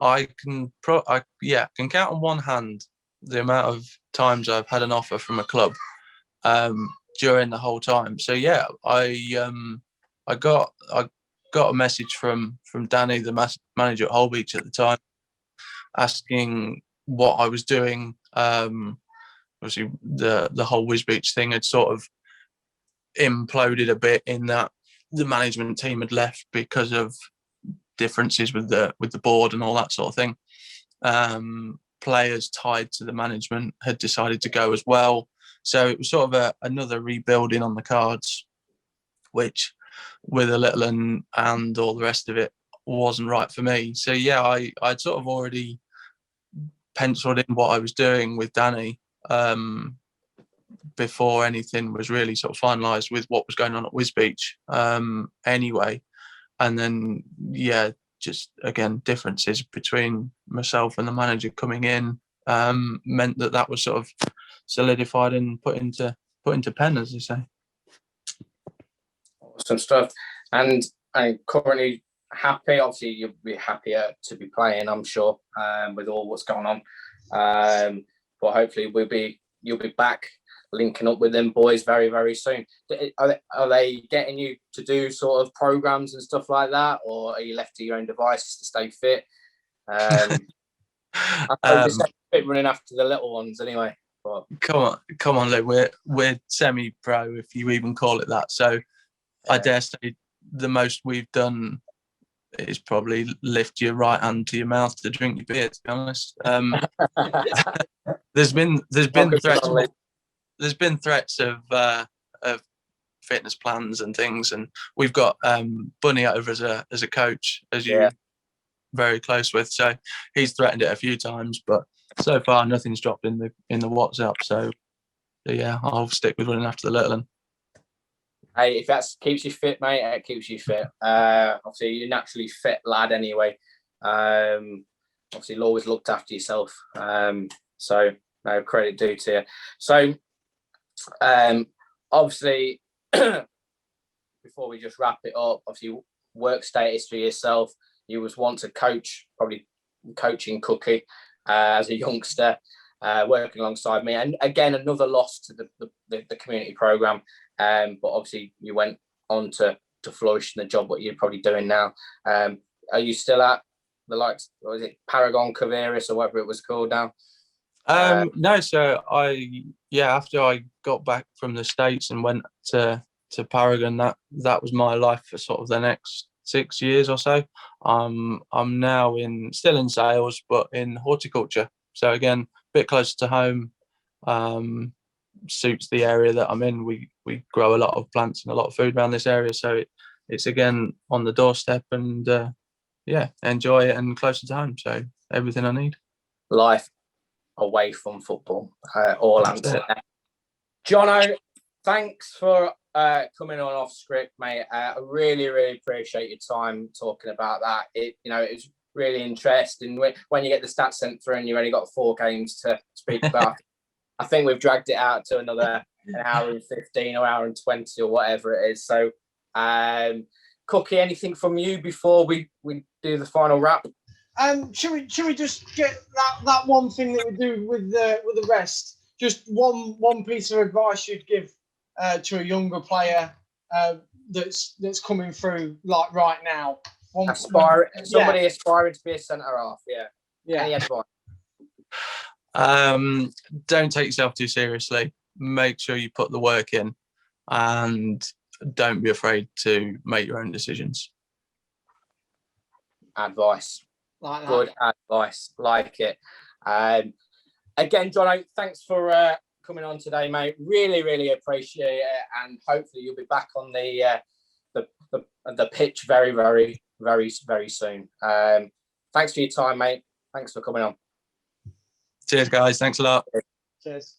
I can count on one hand the amount of times I've had an offer from a club during the whole time. So yeah, I got a message from Danny, the manager at Holbeach at the time, asking what I was doing. Obviously, the whole Wisbeach thing had sort of imploded a bit in that the management team had left because of differences with the board and all that sort of thing. Players tied to the management had decided to go as well, so it was sort of another rebuilding on the cards, which with a little and all the rest of it wasn't right for me. So yeah, I'd sort of already penciled in what I was doing with Danny before anything was really sort of finalised with what was going on at Wisbeach anyway. And then, yeah, just again, differences between myself and the manager coming in meant that was sort of solidified and put into pen, as they say. Awesome stuff. And I'm currently happy. Obviously, you'll be happier to be playing, I'm sure, with all what's going on. But hopefully, you'll be back linking up with them boys very, very soon. Are they getting you to do sort of programs and stuff like that, or are you left to your own devices to stay fit? I fit running after the little ones anyway. But come on, Luke. We're semi-pro, if you even call it that. So yeah. I dare say the most we've done is probably lift your right hand to your mouth to drink your beer. To be honest, there's been threats. There's been threats of fitness plans and things, and we've got Bunny over as a coach, as you're very close with. So he's threatened it a few times, but so far nothing's dropped in the WhatsApp. So yeah, I'll stick with running after the little one. Hey, if that keeps you fit, mate, it keeps you fit. Obviously, you're naturally fit lad anyway. Obviously, you'll always looked after yourself. So no credit due to you. So obviously, before we just wrap it up, obviously work status for yourself. You was once a coach, probably coaching Cookie as a youngster, working alongside me. And again, another loss to the community programme. But obviously you went on to flourish in the job what you're probably doing now. Are you still at the likes, or is it Paragon Caveris or whatever it was called now? No, so after I got back from the States and went to Paragon, that was my life for sort of the next 6 years or so. I'm now still in sales, but in horticulture. So again, a bit closer to home. Suits the area that I'm in. We grow a lot of plants and a lot of food around this area, so it's again on the doorstep, and enjoy it and closer to home. So everything I need. Life away from football, all answer. Jonno, thanks for coming on off script, mate. I really, really appreciate your time talking about that. It was really interesting when you get the stats sent through and you've only got 4 games to speak about. I think we've dragged it out to another an hour and 15 or hour and 20 or whatever it is. So, Cookie, anything from you before we do the final wrap? Should we just get that one thing that we do with the rest? Just one piece of advice you'd give to a younger player that's coming through like right now. Somebody aspiring to be a centre half. Yeah. Any advice? Don't take yourself too seriously. Make sure you put the work in, and don't be afraid to make your own decisions. Advice. Like that. Good advice. Like it. Again, Jonno, thanks for coming on today, mate. Really, really appreciate it, and hopefully you'll be back on the pitch very, very, very, very soon. Thanks for your time, mate. Thanks for coming on. Cheers, guys. Thanks a lot. Cheers.